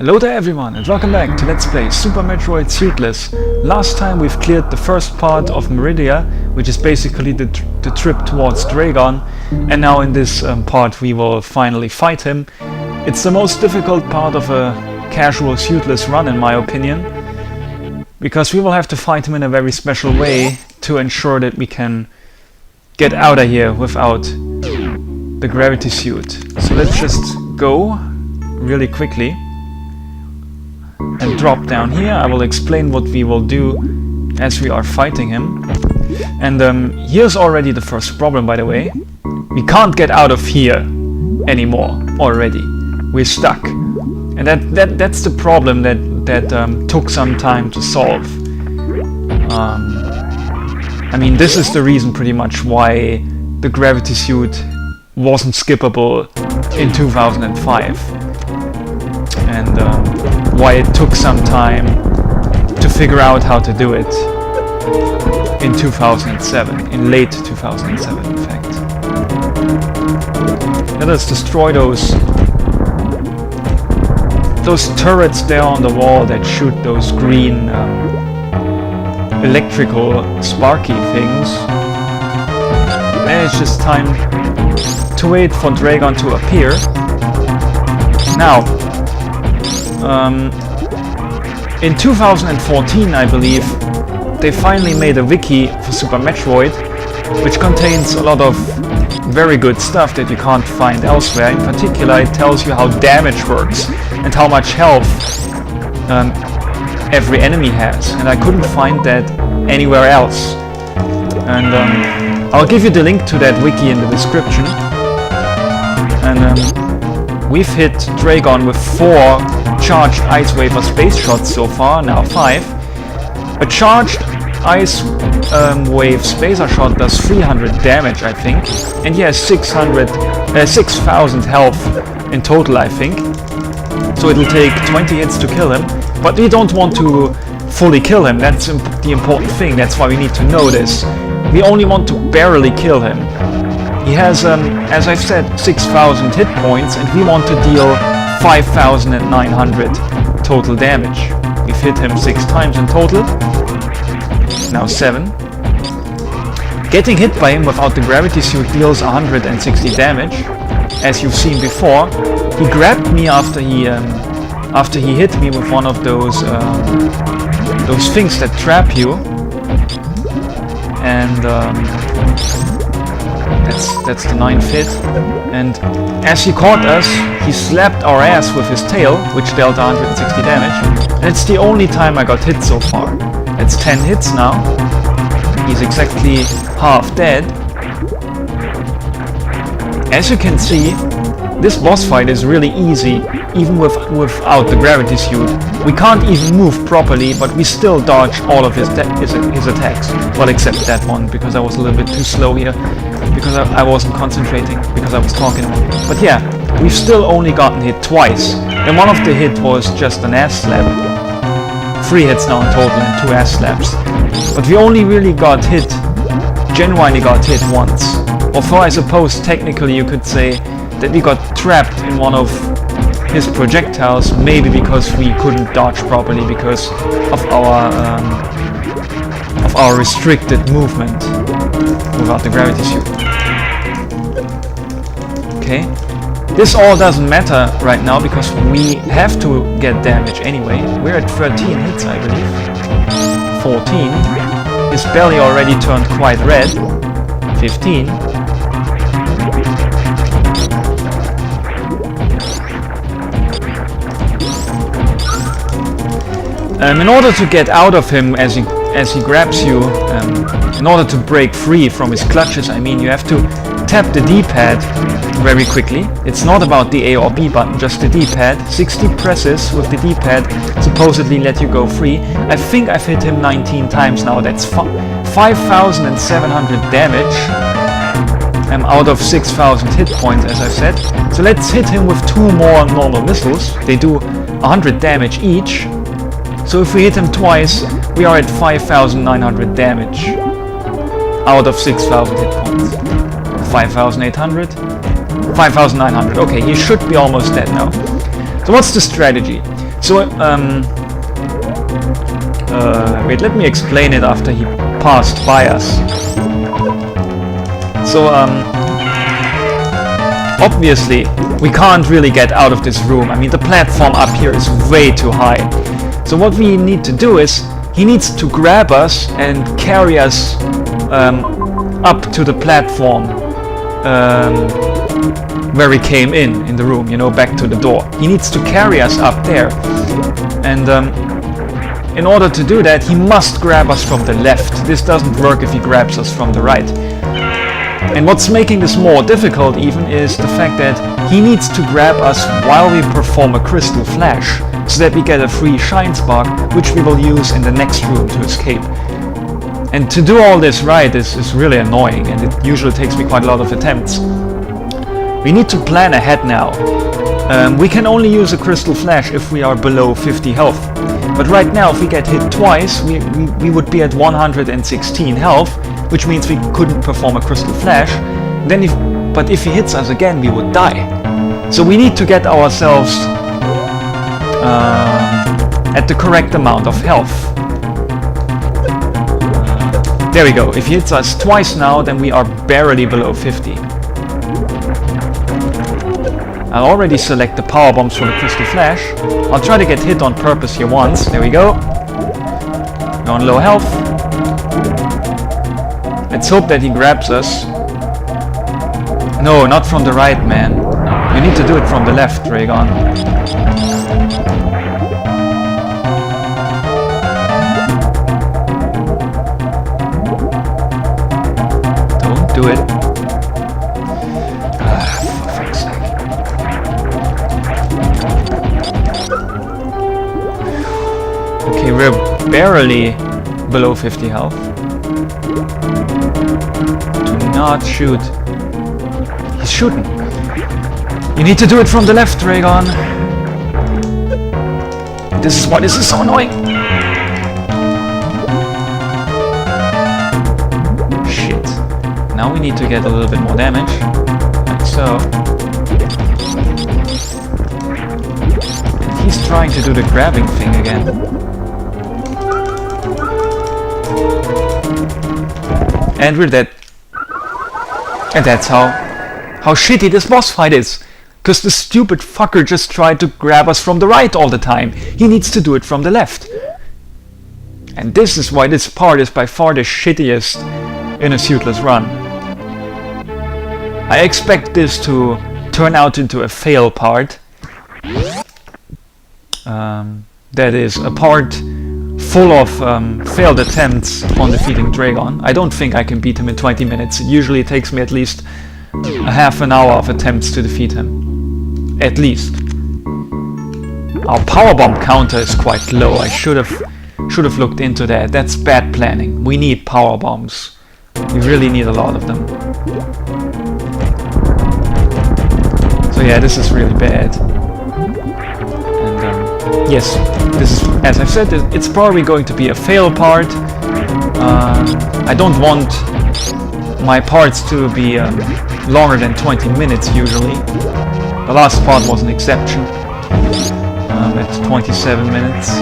Hello there everyone and welcome back to Let's Play Super Metroid Suitless. Last time we've cleared the first part of Meridia, which is basically the trip towards Draygon, and now in this part we will finally fight him. It's the most difficult part of a casual Suitless run in my opinion, because we will have to fight him in a very special way to ensure that we can get out of here without the gravity suit. So let's just go really quickly and drop down here. I will explain what we will do as we are fighting him. And here's already the first problem, by the way. We can't get out of here anymore already. We're stuck. And that's the problem that took some time to solve. I mean, this is the reason pretty much why the gravity suit wasn't skippable in 2005. And why it took some time to figure out how to do it in 2007, in late 2007 in fact. Let us destroy those turrets there on the wall that shoot those green electrical sparky things. And it's just time to wait for Draygon to appear. Now, in 2014, I believe, they finally made a wiki for Super Metroid, which contains a lot of very good stuff that you can't find elsewhere. In particular, it tells you how damage works and how much health every enemy has, and I couldn't find that anywhere else. And I'll give you the link to that wiki in the description. And we've hit Draygon with 4 charged Ice Waver space shots so far, now 5. A charged Ice Wave spacer shot does 300 damage, I think, and he has 6,000 health in total, I think. So it'll take 20 hits to kill him, but we don't want to fully kill him. That's the important thing. That's why we need to know this. We only want to barely kill him. He has, as I've said, 6,000 hit points, and we want to deal 5,900 total damage. We've hit him 6 times in total. Now 7. Getting hit by him without the gravity suit deals 160 damage, as you've seen before. He grabbed me after he hit me with one of those things that trap you, and that's the 9th hit. And as he caught us, he slapped our ass with his tail, which dealt 160 damage. And it's the only time I got hit so far. That's 10 hits now. He's exactly half dead. As you can see, this boss fight is really easy, even without the gravity suit. We can't even move properly, but we still dodge all of his attacks. Well, except that one, because I was a little bit too slow here, because I wasn't concentrating, because I was talking. But yeah, we've still only gotten hit twice, and one of the hit was just an ass slap. 3 hits now in total and 2 ass slaps. But we only really got hit, genuinely got hit once. Although I suppose technically you could say that we got trapped in one of his projectiles, maybe because we couldn't dodge properly because of our restricted movement without the gravity suit. Okay, this all doesn't matter right now because we have to get damage anyway. We're at 13 hits, I believe. 14. His belly already turned quite red. 15. In order to get out of him as he grabs you, in order to break free from his clutches, I mean, you have to tap the D-pad very quickly. It's not about the A or B button, just the D-pad. 60 presses with the D-pad supposedly let you go free. I think I've hit him 19 times now. That's 5,700 damage out of 6,000 hit points, as I said. So let's hit him with 2 more normal missiles. They do 100 damage each. So if we hit him twice, we are at 5,900 damage out of 6,000 hit points. 5,800? 5,900. Okay, he should be almost dead now. So what's the strategy? So, wait, let me explain it after he passed by us. So, obviously, we can't really get out of this room. I mean, the platform up here is way too high. So what we need to do is, he needs to grab us and carry us up to the platform where we came in the room, you know, back to the door. He needs to carry us up there. And in order to do that, he must grab us from the left. This doesn't work if he grabs us from the right. And what's making this more difficult even is the fact that he needs to grab us while we perform a crystal flash, so that we get a free shine spark, which we will use in the next room to escape. And to do all this right is really annoying, and it usually takes me quite a lot of attempts. We need to plan ahead now. We can only use a crystal flash if we are below 50 health. But right now, if we get hit twice, we would be at 116 health, which means we couldn't perform a crystal flash. But if he hits us again, we would die. So we need to get ourselves at the correct amount of health. There we go. If he hits us twice now, then we are barely below 50. I'll already select the power bombs for the crystal flash. I'll try to get hit on purpose here once. There we go. We're on low health. Let's hope that he grabs us. No, not from the right, man. We need to do it from the left, Draygon. Don't do it. For fuck's sake. Okay, we're barely below 50 health. Do not shoot. He's shooting. You need to do it from the left, Draygon. This is why this is so annoying. Shit. Now we need to get a little bit more damage. Like so. He's trying to do the grabbing thing again. And we're dead. And that's how shitty this boss fight is. Because the stupid fucker just tried to grab us from the right all the time. He needs to do it from the left. And this is why this part is by far the shittiest in a Suitless run. I expect this to turn out into a fail part. That is a part full of failed attempts on defeating Draygon. I don't think I can beat him in 20 minutes. It usually takes me at least a half an hour of attempts to defeat him. At least. Our power bomb counter is quite low. I should have looked into that. That's bad planning. We need power bombs. We really need a lot of them. So yeah, this is really bad. And yes, this is, as I've said, it's probably going to be a fail part. I don't want my parts to be longer than 20 minutes usually. The last part was an exception at 27 minutes.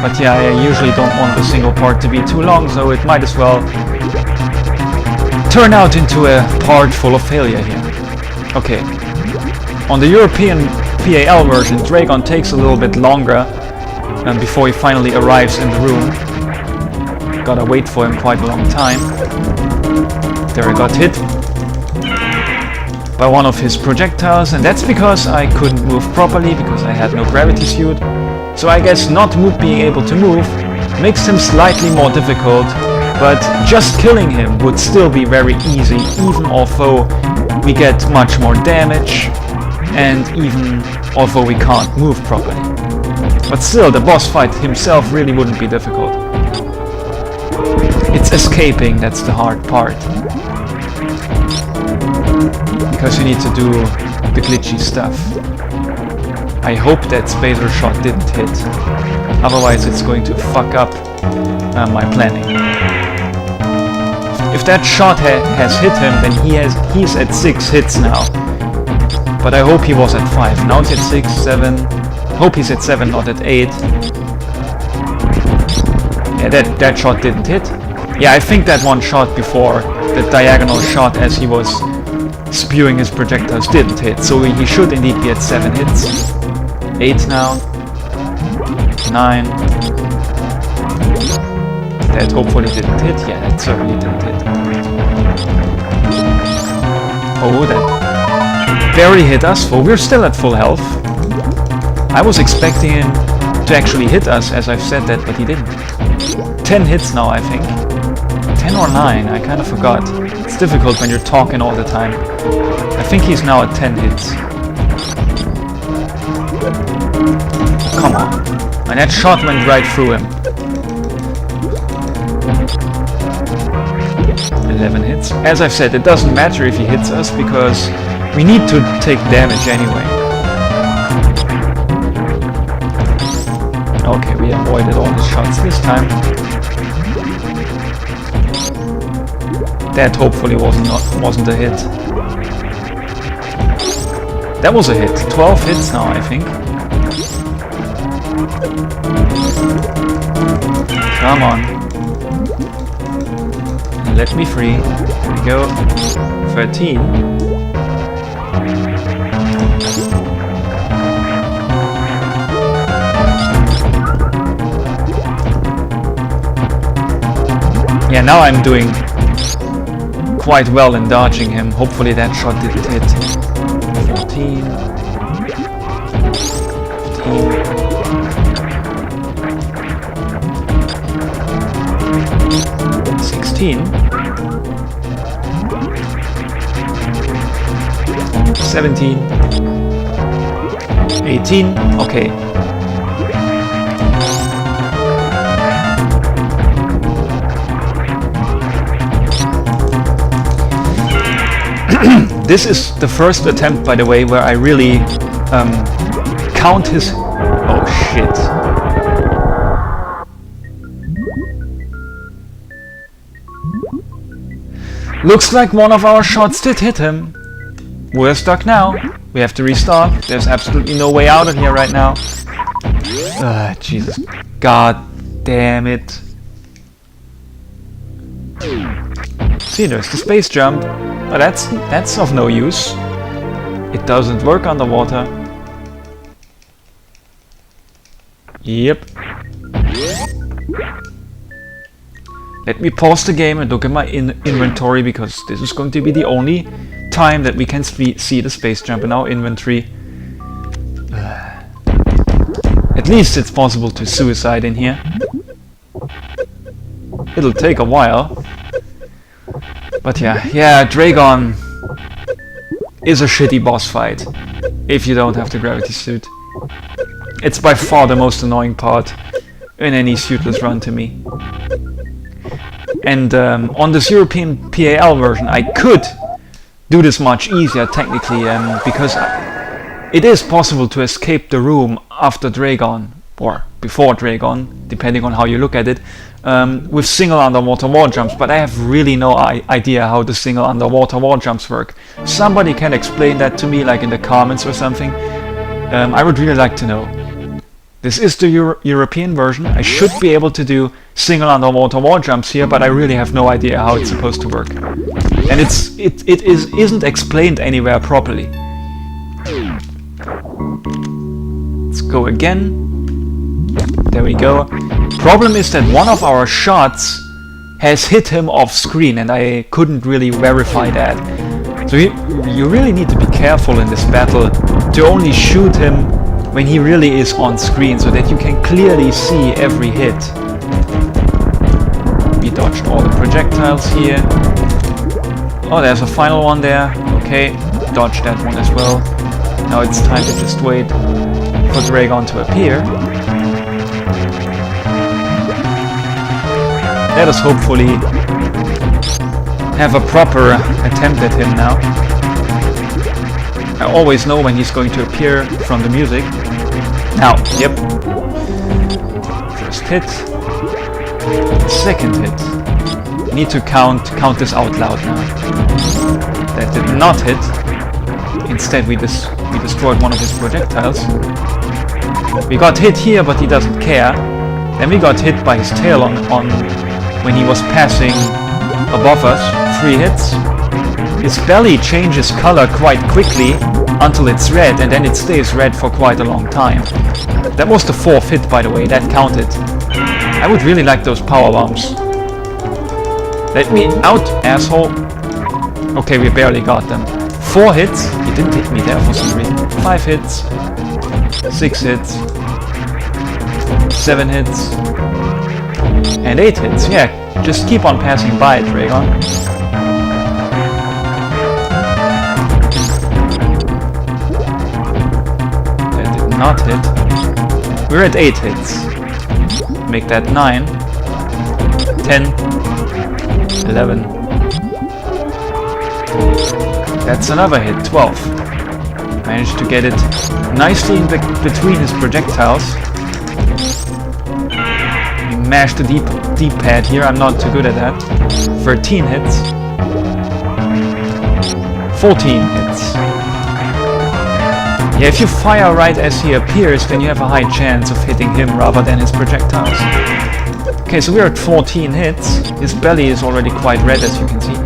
But yeah, I usually don't want a single part to be too long, so it might as well turn out into a part full of failure here. Okay. On the European PAL version, Draygon takes a little bit longer before he finally arrives in the room. Gotta wait for him quite a long time. There I got hit by one of his projectiles, and that's because I couldn't move properly because I had no gravity suit. So I guess not being able to move makes him slightly more difficult, but just killing him would still be very easy, even although we get much more damage and even although we can't move properly. But still, the boss fight himself really wouldn't be difficult. It's escaping that's the hard part. Because you need to do the glitchy stuff. I hope that Spacer Shot didn't hit. Otherwise it's going to fuck up my planning. If that shot has hit him, then he's at 6 hits now. But I hope he was at 5. Now he's at 6, 7, Hope he's at 7, not at 8. Yeah, that shot didn't hit. Yeah, I think that one shot before, the diagonal shot as he was spewing his projectiles, didn't hit. So he should indeed be at 7 hits. 8 now. 9. That hopefully didn't hit. Yeah, that certainly didn't hit. Oh, that barely hit us. Well, we're still at full health. I was expecting him to actually hit us, as I've said that, but he didn't. 10 hits now, I think. 10 or 9, I kind of forgot. It's difficult when you're talking all the time. I think he's now at 10 hits. Come on. And that shot went right through him. 11 hits. As I've said, it doesn't matter if he hits us because we need to take damage anyway. Okay, we avoided all his shots this time. That hopefully wasn't a hit. That was a hit. 12 hits now, I think. Come on. Let me free. There we go. 13. Yeah, now I'm doing quite well in dodging him. Hopefully that shot didn't hit. 14. 15. 16. 17. 18. Okay. This is the first attempt, by the way, where I really count his... Oh shit. Looks like one of our shots did hit him. We're stuck now. We have to restart. There's absolutely no way out of here right now. Jesus. God damn it. See, there's the space jump. But that's of no use. It doesn't work underwater. Yep. Let me pause the game and look at my inventory because this is going to be the only time that we can see the space jump in our inventory. At least it's possible to suicide in here. It'll take a while. But yeah, Draygon is a shitty boss fight if you don't have the gravity suit. It's by far the most annoying part in any suitless run to me. And on this European PAL version I could do this much easier technically because it is possible to escape the room after Draygon or before Draygon, depending on how you look at it, with single underwater wall jumps, but I have really no idea how the single underwater wall jumps work. Somebody can explain that to me, like in the comments or something. I would really like to know. This is the European version. I should be able to do single underwater wall jumps here, but I really have no idea how it's supposed to work. And it isn't explained anywhere properly. Let's go again. There we go. Problem is that one of our shots has hit him off screen and I couldn't really verify that. So you really need to be careful in this battle to only shoot him when he really is on screen so that you can clearly see every hit. We dodged all the projectiles here. Oh, there's a final one there. Okay, dodged that one as well. Now it's time to just wait for Draygon to appear. Let us hopefully have a proper attempt at him now. I always know when he's going to appear from the music. Now, yep. First hit. Second hit. Need to count this out loud now. That did not hit. Instead we destroyed one of his projectiles. We got hit here, but he doesn't care. Then we got hit by his tail on when he was passing above us. 3 hits. His belly changes color quite quickly until it's red, and then it stays red for quite a long time. That was the 4th hit, by the way. That counted. I would really like those power bombs. Let me out, asshole. Okay, we barely got them. 4 hits. He didn't hit me there for some reason. 5 hits. 6 hits. 7 hits. And 8 hits. Yeah, just keep on passing by, Draygon. That did not hit. We're at 8 hits. Make that 9. 10. 11. That's another hit, 12. Managed to get it nicely in between his projectiles. We mashed the D-pad here, I'm not too good at that. 13 hits. 14 hits. Yeah, if you fire right as he appears, then you have a high chance of hitting him rather than his projectiles. Okay, so we're at 14 hits. His belly is already quite red, as you can see.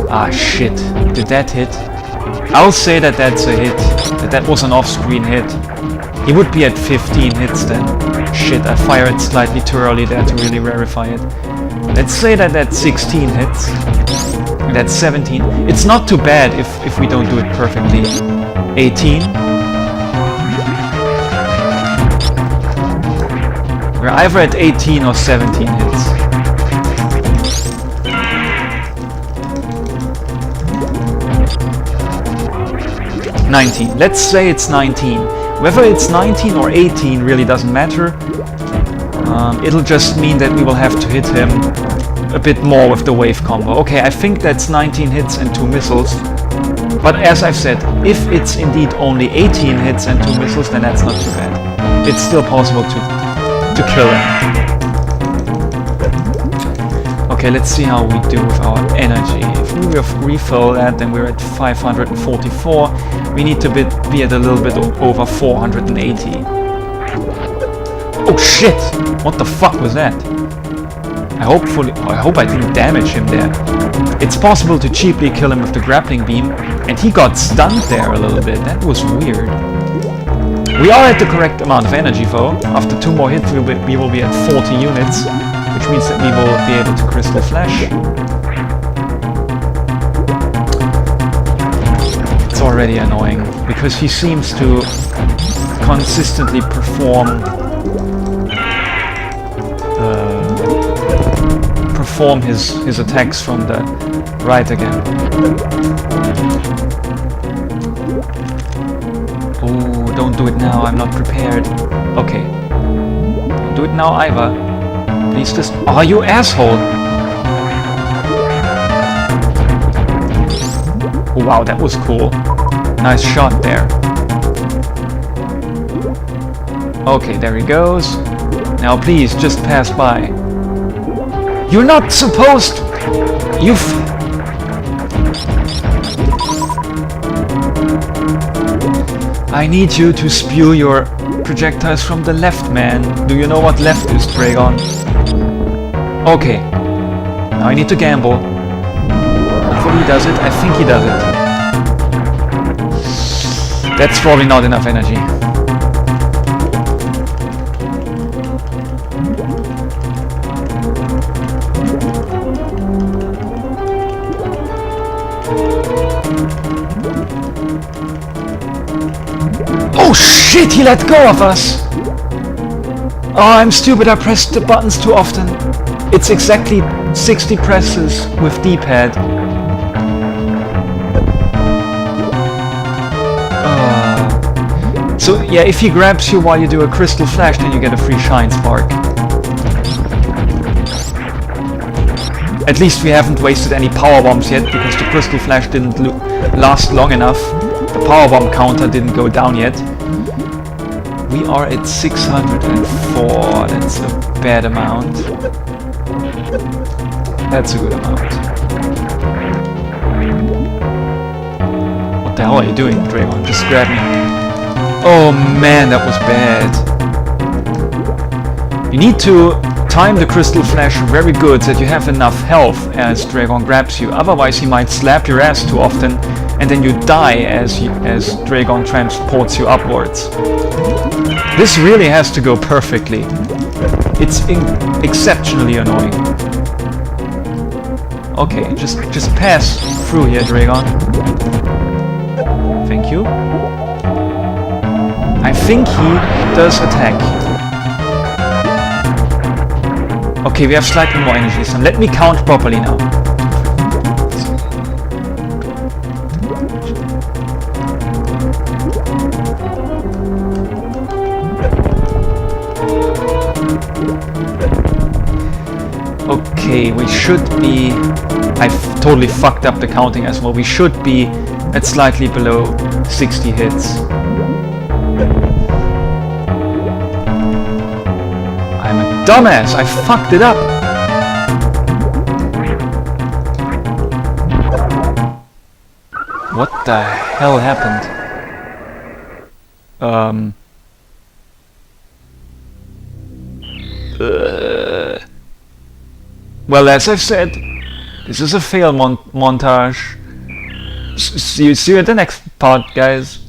Ah, shit. Did that hit? I'll say that that's a hit. That was an off-screen hit. He would be at 15 hits then. Shit, I fired slightly too early there to really verify it. Let's say that that's 16 hits. That's 17. It's not too bad if we don't do it perfectly. 18. We're either at 18 or 17 hits. 19. Let's say it's 19. Whether it's 19 or 18 really doesn't matter. It'll just mean that we will have to hit him a bit more with the wave combo. Okay, I think that's 19 hits and 2 missiles. But as I've said, if it's indeed only 18 hits and 2 missiles, then that's not too bad. It's still possible to kill him. Okay, let's see how we do with our energy. If we refill that, then we're at 544. We need to be at a little bit over 480. Oh shit! What the fuck was that? I hope I didn't damage him there. It's possible to cheaply kill him with the grappling beam, and he got stunned there a little bit. That was weird. We are at the correct amount of energy though. After 2 more hits we will be at 40 units, which means that we will be able to Crystal Flash. It's already annoying, because he seems to consistently perform his attacks from the right again. Oh, don't do it now, I'm not prepared. Okay. Don't do it now either. Please just... Oh, you asshole! Oh, wow, that was cool. Nice shot there. Okay, there he goes. Now please, just pass by. You're not supposed to... I need you to spew your projectiles from the left, man. Do you know what left is, Draygon? Okay. Now I need to gamble. Hopefully he does it. I think he does it. That's probably not enough energy. Oh shit, he let go of us! Oh, I'm stupid, I pressed the buttons too often. It's exactly 60 presses with D-pad. So yeah, if he grabs you while you do a Crystal Flash, then you get a free Shine Spark. At least we haven't wasted any power bombs yet, because the Crystal Flash didn't last long enough. The power bomb counter didn't go down yet. We are at 604. That's a bad amount. That's a good amount. What the hell are you doing, Draygon? Just grab me. Oh man, that was bad. You need to time the crystal flash very good that you have enough health as Draygon grabs you, otherwise he might slap your ass too often and then you die as Draygon transports you upwards. This really has to go perfectly. It's exceptionally annoying. Okay, just pass through here, Draygon. Thank you. I think he does attack. Okay, we have slightly more energy, so let me count properly now. Okay, we should be... I've totally fucked up the counting as well. We should be at slightly below 60 hits. I'm a dumbass! I fucked it up! What the hell happened? Well, as I've said, this is a fail montage. See you at the next part, guys.